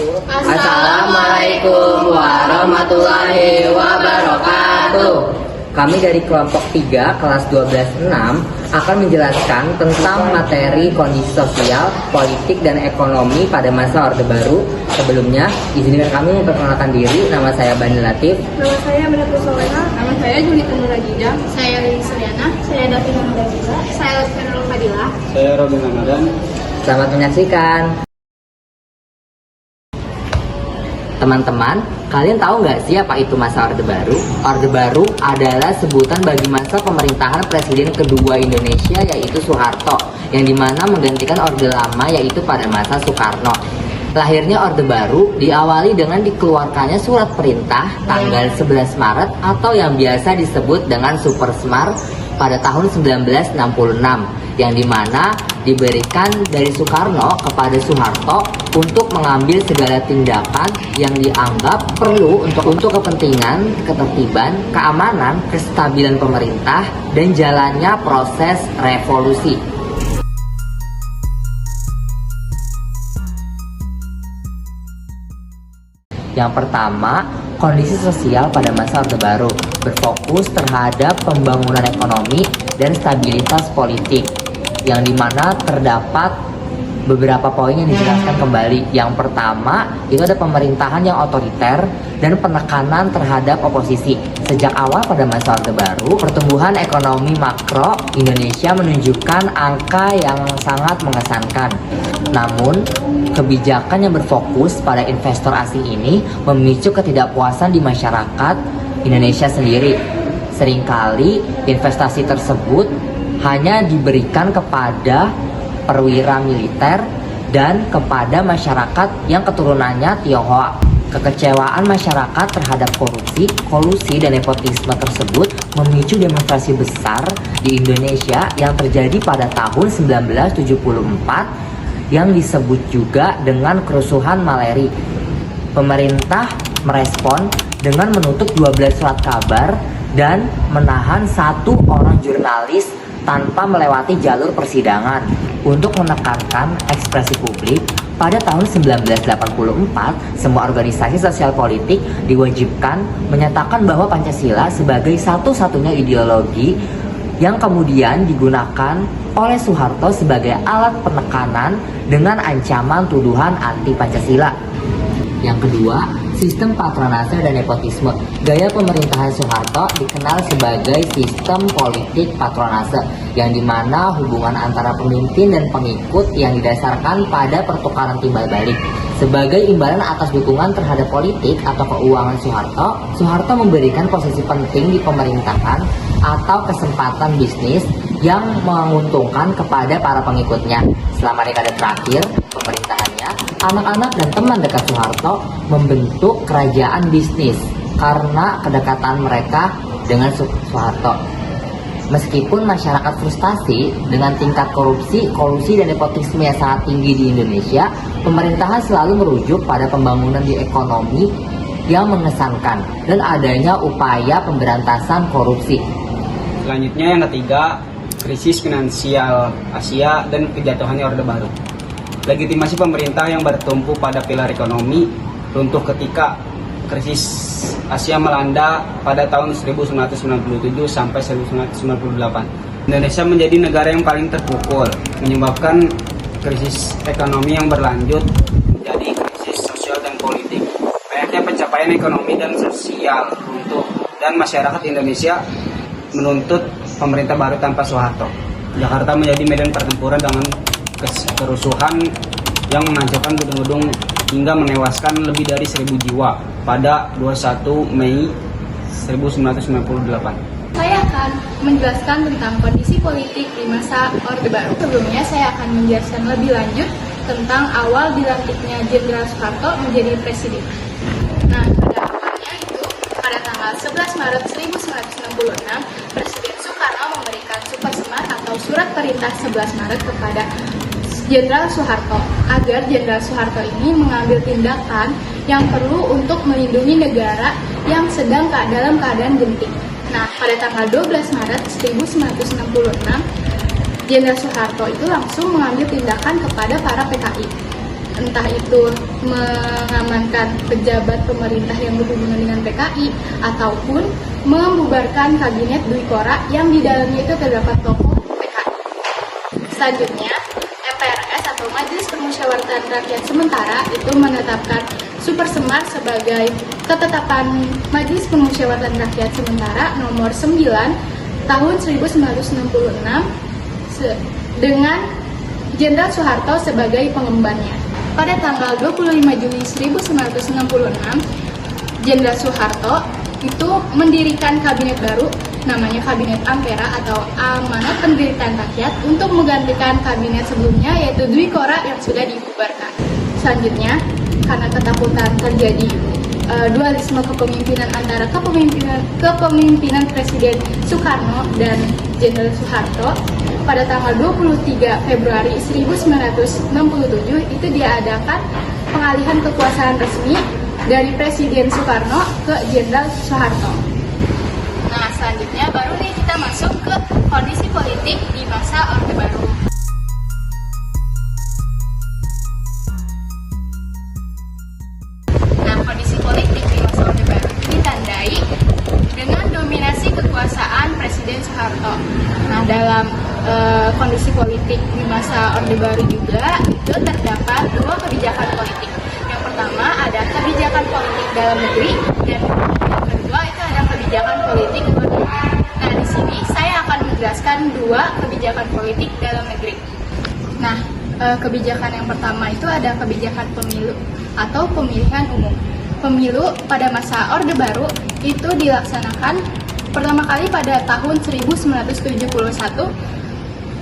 Assalamualaikum warahmatullahi wabarakatuh. Kami dari kelompok 3 kelas 12-6 akan menjelaskan tentang materi kondisi sosial, politik, dan ekonomi pada masa Orde Baru. Sebelumnya, izinkan kami memperkenalkan diri. Nama saya Bani Latif. Nama saya Menatul Solena. Nama saya Julita Nurajida. Saya Lili Suryana. Saya Davina Mudahila. Saya Lutfi Fadilah. Saya Robin Ramadan. Selamat menyaksikan. Teman-teman, kalian tahu nggak sih apa itu masa Orde Baru? Orde Baru adalah sebutan bagi masa pemerintahan Presiden kedua Indonesia, yaitu Soeharto, yang dimana menggantikan Orde Lama, yaitu pada masa Soekarno. Lahirnya Orde Baru diawali dengan dikeluarkannya surat perintah tanggal 11 Maret atau yang biasa disebut dengan Super Semar pada tahun 1966, yang dimana diberikan dari Soekarno kepada Soeharto untuk mengambil segala tindakan yang dianggap perlu untuk kepentingan, ketertiban, keamanan, kestabilan pemerintah, dan jalannya proses revolusi. Yang pertama, kondisi sosial pada masa Orde Baru berfokus terhadap pembangunan ekonomi dan stabilitas politik, yang dimana terdapat beberapa poin yang dijelaskan kembali. Yang pertama, itu ada pemerintahan yang otoriter dan penekanan terhadap oposisi. Sejak awal pada masa Orde Baru, pertumbuhan ekonomi makro Indonesia menunjukkan angka yang sangat mengesankan. Namun, kebijakan yang berfokus pada investor asing ini memicu ketidakpuasan di masyarakat Indonesia sendiri. Seringkali investasi tersebut hanya diberikan kepada perwira militer dan kepada masyarakat yang keturunannya Tionghoa. Kekecewaan masyarakat terhadap korupsi, kolusi, dan nepotisme tersebut memicu demonstrasi besar di Indonesia yang terjadi pada tahun 1974 yang disebut juga dengan kerusuhan Maleri. Pemerintah merespon dengan menutup 12 surat kabar dan menahan 1 orang jurnalis tanpa melewati jalur persidangan. Untuk menekankan ekspresi publik, pada tahun 1984, semua organisasi sosial politik diwajibkan menyatakan bahwa Pancasila sebagai satu-satunya ideologi yang kemudian digunakan oleh Soeharto sebagai alat penekanan dengan ancaman tuduhan anti Pancasila. Yang kedua, sistem patronase dan nepotisme. Gaya pemerintahan Soeharto dikenal sebagai sistem politik patronase, yang dimana hubungan antara pemimpin dan pengikut yang didasarkan pada pertukaran timbal balik. Sebagai imbalan atas dukungan terhadap politik atau keuangan Soeharto, Soeharto memberikan posisi penting di pemerintahan atau kesempatan bisnis yang menguntungkan kepada para pengikutnya. Selama dekade terakhir pemerintahannya, anak-anak dan teman dekat Soeharto membentuk kerajaan bisnis karena kedekatan mereka dengan Soeharto. Meskipun masyarakat frustasi dengan tingkat korupsi, kolusi, dan nepotisme yang sangat tinggi di Indonesia, pemerintahan selalu merujuk pada pembangunan di ekonomi yang mengesankan dan adanya upaya pemberantasan korupsi. Selanjutnya yang ketiga, krisis finansial Asia dan kejatuhannya Orde Baru. Legitimasi pemerintah yang bertumpu pada pilar ekonomi runtuh ketika krisis Asia melanda pada tahun 1997 sampai 1998. Indonesia menjadi negara yang paling terpukul, menyebabkan krisis ekonomi yang berlanjut menjadi krisis sosial dan politik. Banyaknya pencapaian ekonomi dan sosial runtuh, dan masyarakat Indonesia menuntut pemerintah baru tanpa Soeharto. Jakarta menjadi medan pertempuran dengan kerusuhan yang menghancurkan gedung-gedung hingga menewaskan lebih dari 1.000 jiwa pada 21 Mei 1998. Saya akan menjelaskan tentang kondisi politik di masa Orde Baru. Sebelumnya saya akan menjelaskan lebih lanjut tentang awal dilantiknya Jenderal Soeharto menjadi presiden. Nah, pada awalnya itu, pada tanggal 11 Maret 1966, Presiden Soekarno memberikan Super Semar atau Surat Perintah 11 Maret kepada Jenderal Soeharto agar Jenderal Soeharto ini mengambil tindakan yang perlu untuk melindungi negara yang sedang dalam keadaan genting. Nah, pada tanggal 12 Maret 1966, Jenderal Soeharto itu langsung mengambil tindakan kepada para PKI. entah itu mengamankan pejabat pemerintah yang berhubungan dengan PKI ataupun membubarkan kabinet Dwi Kora yang di dalamnya itu terdapat tokoh PKI. Selanjutnya, MPRS atau Majelis Permusyawaratan Rakyat Sementara itu menetapkan Super Semar sebagai ketetapan Majelis Permusyawaratan Rakyat Sementara nomor 9 tahun 1966 dengan Jenderal Soeharto sebagai pengembannya. Pada tanggal 25 Juli 1966, Jenderal Soeharto itu mendirikan kabinet baru namanya Kabinet Ampera atau Amanat Pendirian Rakyat untuk menggantikan kabinet sebelumnya yaitu Dwi Kora yang sudah dibubarkan. Selanjutnya, karena ketakutan terjadi dualisme kepemimpinan antara kepemimpinan Presiden Soekarno dan Jenderal Soeharto, pada tanggal 23 Februari 1967 itu diadakan pengalihan kekuasaan resmi dari Presiden Soekarno ke Jenderal Soeharto. Nah, selanjutnya baru nih kita masuk ke kondisi politik di masa Orde Baru. Nah, kondisi politik di masa Orde Baru ditandai dengan dominasi kekuasaan Presiden Soeharto. Nah, dalam kondisi politik di masa Orde Baru juga itu terdapat dua kebijakan politik. Yang pertama ada kebijakan politik dalam negeri dan yang kedua itu ada kebijakan politik luar negeri. Nah, di sini saya akan menjelaskan dua kebijakan politik dalam negeri. Nah, kebijakan yang pertama itu ada kebijakan pemilu atau pemilihan umum. Pemilu pada masa Orde Baru itu dilaksanakan pertama kali pada tahun 1971.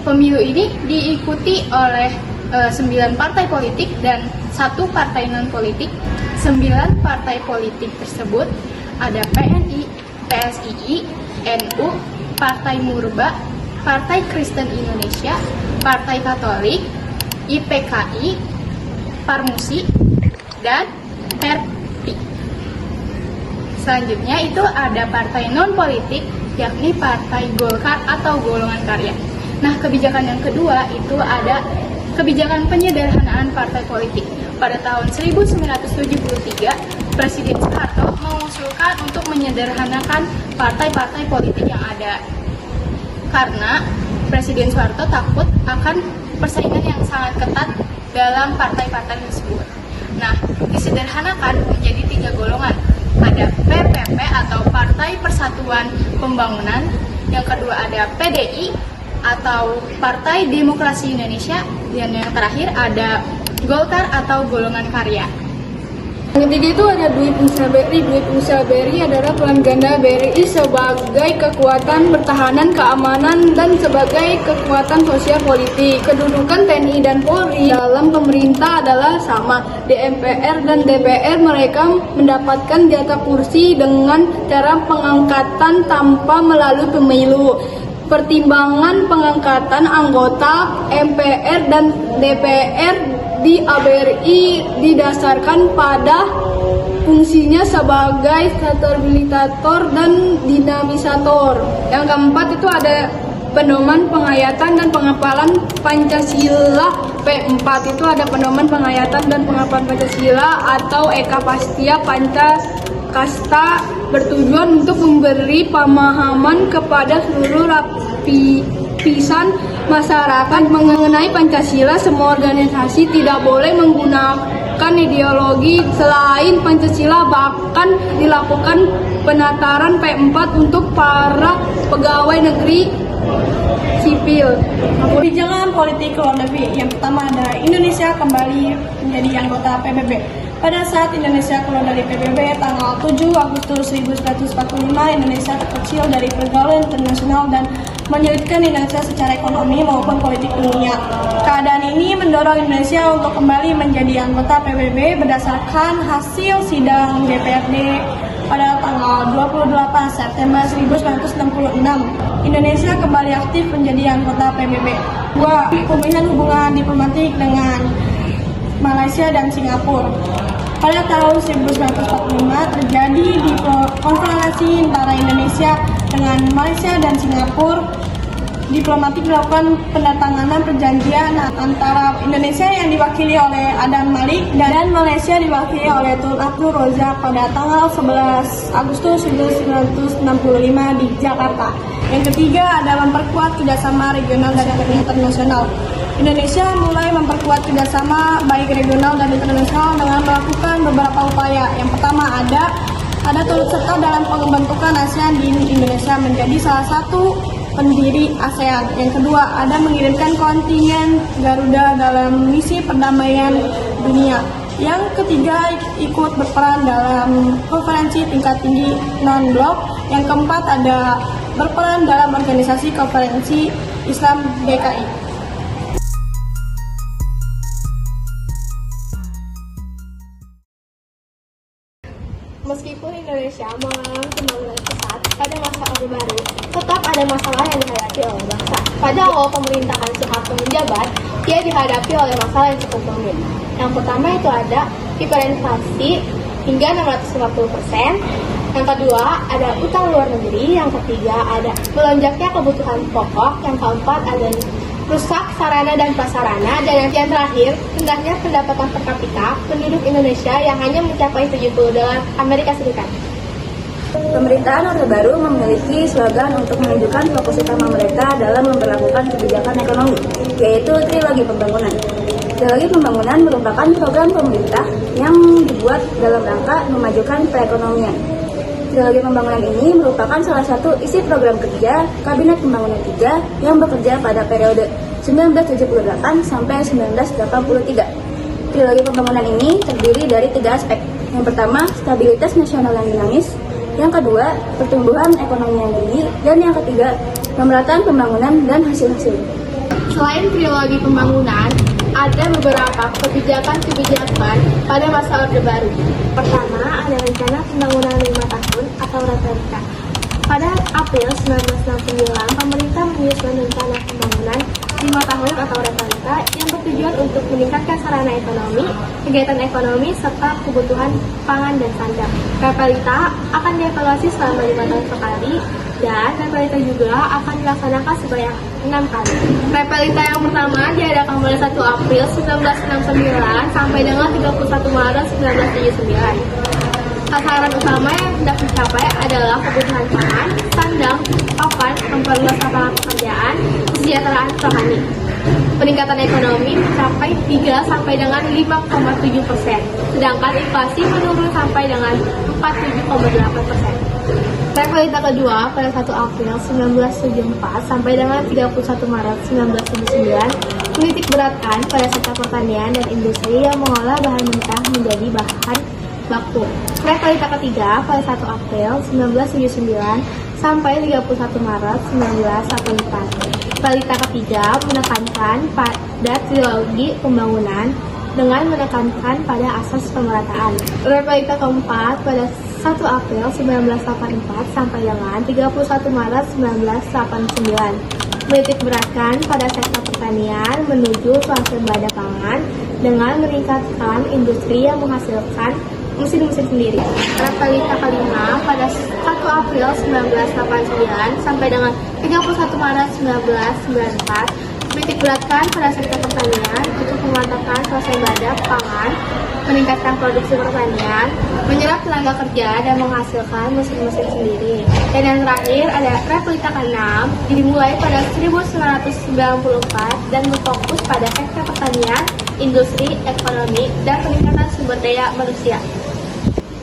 Pemilu ini diikuti oleh 9 partai politik dan 1 partai non-politik. 9 partai politik tersebut ada PNI, PSII, NU, Partai Murba, Partai Kristen Indonesia, Partai Katolik, IPKI, Parmusi, dan PERPI. Selanjutnya itu ada partai non-politik, yakni Partai Golkar atau Golongan Karya. Nah, kebijakan yang kedua itu ada kebijakan penyederhanaan partai politik. Pada tahun 1973, Presiden Soeharto mengusulkan untuk menyederhanakan partai-partai politik yang ada. Karena Presiden Soeharto takut akan persaingan yang sangat ketat dalam partai-partai tersebut. Nah, disederhanakan menjadi 3 golongan. Ada PPP atau Partai Persatuan Pembangunan, yang kedua ada PDI atau Partai Demokrasi Indonesia, dan yang terakhir ada Golkar atau Golongan Karya. Yang ketiga itu ada Duit Usaha BRI. Duit Usaha BRI adalah peran ganda BRI sebagai kekuatan pertahanan, keamanan, dan sebagai kekuatan sosial politik. Kedudukan TNI dan Polri dalam pemerintah adalah sama. Di MPR dan DPR mereka mendapatkan jatah kursi dengan cara pengangkatan tanpa melalui pemilu. Pertimbangan pengangkatan anggota MPR dan DPR di ABRI didasarkan pada fungsinya sebagai stabilisator dan dinamisator. Yang keempat itu ada pedoman penghayatan dan pengapalan Pancasila. P4 itu ada pedoman penghayatan dan pengapalan Pancasila atau Eka Pastia Pancakasta, bertujuan untuk memberi pemahaman kepada seluruh lapisan masyarakat mengenai Pancasila. Semua organisasi tidak boleh menggunakan ideologi selain Pancasila, bahkan dilakukan penataran P4 untuk para pegawai negeri sipil. Kebijakan politik luar negeri yang pertama ada Indonesia kembali menjadi anggota PBB. Pada saat Indonesia keluar dari PBB tanggal 7 Agustus 1945, Indonesia terkecil dari pergaulan internasional dan menyulitkan Indonesia secara ekonomi maupun politik dunia. Keadaan ini mendorong Indonesia untuk kembali menjadi anggota PBB berdasarkan hasil sidang DPRD pada tanggal 28 September 1966. Indonesia kembali aktif menjadi anggota PBB. 2. Pemulihan hubungan diplomatik dengan Malaysia dan Singapura. Pada tahun 1945 terjadi di konfrontasi antara Indonesia dengan Malaysia dan Singapura diplomatik dilakukan penandatanganan perjanjian antara Indonesia yang diwakili oleh Adam Malik dan Malaysia diwakili oleh Tun Abdul Razak pada tanggal 11 Agustus 1965 di Jakarta. Yang ketiga ada memperkuat kerjasama regional dan internasional. Indonesia mulai memperkuat kerjasama baik regional dan internasional dengan melakukan beberapa upaya. Yang pertama ada turut serta dalam pembentukan ASEAN di Indonesia menjadi salah satu pendiri ASEAN. Yang kedua ada mengirimkan kontingen Garuda dalam misi perdamaian dunia. Yang ketiga ikut berperan dalam konferensi tingkat tinggi non-blok. Yang keempat ada berperan dalam organisasi konferensi Islam DKI. Meskipun Indonesia mengalami pembangunan pesat pada masa Orde Baru, tetap ada masalah yang dihadapi oleh bangsa. Pada awal pemerintahan Soeharto menjabat, ia dihadapi oleh masalah yang cukup rumit. Yang pertama itu ada hiperinflasi hingga 650%. Yang kedua ada utang luar negeri. Yang ketiga ada melonjaknya kebutuhan pokok. Yang keempat ada rusak sarana dan prasarana, dan yang terakhir, rendahnya pendapatan per kapita penduduk Indonesia yang hanya mencapai $70 Amerika Serikat. Pemerintahan Orde Baru memiliki slogan untuk menunjukkan fokus utama mereka dalam memperlakukan kebijakan ekonomi, yaitu trilogi pembangunan. Trilogi pembangunan merupakan program pemerintah yang dibuat dalam rangka memajukan perekonomian. Trilogi pembangunan ini merupakan salah satu isi program kerja Kabinet Pembangunan 3 yang bekerja pada periode 1978 sampai 1983. Trilogi pembangunan ini terdiri dari 3 aspek. Yang pertama, stabilitas nasional yang dinamis. Yang kedua, pertumbuhan ekonomi yang tinggi. Dan yang ketiga, pemerataan pembangunan dan hasil-hasil. Selain trilogi pembangunan, ada beberapa kebijakan-kebijakan pada masa Orde Baru. Pertama, ada rencana pembangunan 5 tahun atau RPRK. Pada April 1969, pemerintah menyusun rencana pembangunan 5 tahun atau RPRK yang bertujuan untuk meningkatkan sarana ekonomi, kegiatan ekonomi, serta kebutuhan pangan dan sandang. Repelita akan dievaluasi selama 5 tahun sekali, dan Repelita juga akan dilaksanakan sebanyak 6 kali. Repelita yang pertama diadakan pada 1 April 1969 sampai dengan 31 Maret 1979. Sasaran utama yang hendak dicapai adalah kebutuhan pangan, sandang, papan, memperluas lapangan pekerjaan, kesejahteraan petani. Peningkatan ekonomi mencapai 3 sampai dengan 5,7%, sedangkan inflasi menurun sampai dengan 47,8%. Repelita kedua pada 1 April 1974 sampai dengan 31 Maret 1979 menitik beratkan pada sektor pertanian dan industri yang mengolah bahan mentah menjadi bahan baku. Repelita ketiga pada 1 April 1979 sampai 31 Maret 1984. Repelita ketiga menekankan pada trilogi pembangunan dengan menekankan pada asas pemerataan. Repelita keempat pada 1 April 1984 sampai dengan 31 Maret 1989 menitik beratkan pada sektor pertanian menuju swasembada pangan dengan meningkatkan industri yang menghasilkan mesin-mesin sendiri. Repelita kelima pada 1 April 1989 sampai dengan 31 Maret 1994 menitik beratkan pada sektor pertanian untuk memantapkan swasembada pangan, meningkatkan produksi pertanian, menyerap tenaga kerja dan menghasilkan mesin-mesin sendiri. Dan yang terakhir ada Repelita ke-6 dimulai pada 1994 dan berfokus pada sektor pertanian, industri, ekonomi, dan peningkatan sumber daya manusia.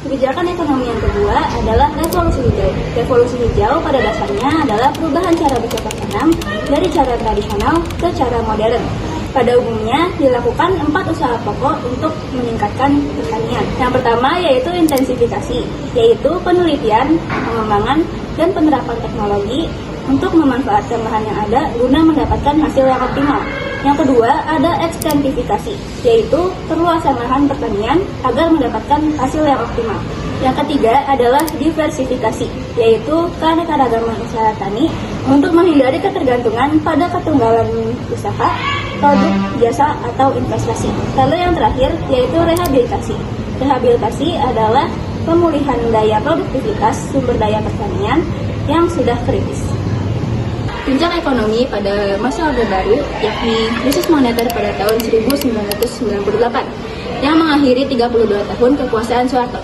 Kebijakan ekonomi yang kedua adalah revolusi hijau. Revolusi hijau pada dasarnya adalah perubahan cara bercocok tanam dari cara tradisional ke cara modern. Pada umumnya dilakukan 4 usaha pokok untuk meningkatkan pertanian. Yang pertama yaitu intensifikasi, yaitu penelitian, pengembangan, dan penerapan teknologi untuk memanfaatkan lahan yang ada guna mendapatkan hasil yang optimal. Yang kedua ada ekstensifikasi, yaitu perluasan lahan pertanian agar mendapatkan hasil yang optimal. Yang ketiga adalah diversifikasi, yaitu keanekaragaman usaha tani untuk menghindari ketergantungan pada ketunggalan usaha, produk, jasa, atau investasi. Lalu yang terakhir yaitu rehabilitasi. Rehabilitasi adalah pemulihan daya produktivitas sumber daya pertanian yang sudah kritis. Puncak ekonomi pada masa Orde Baru, yakni krisis moneter pada tahun 1998, yang mengakhiri 32 tahun kekuasaan Soeharto.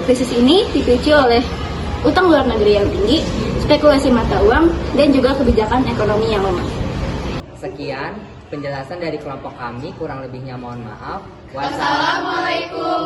Krisis ini dipicu oleh utang luar negeri yang tinggi, spekulasi mata uang, dan juga kebijakan ekonomi yang lemah. Sekian penjelasan dari kelompok kami, kurang lebihnya mohon maaf. Wassalamualaikum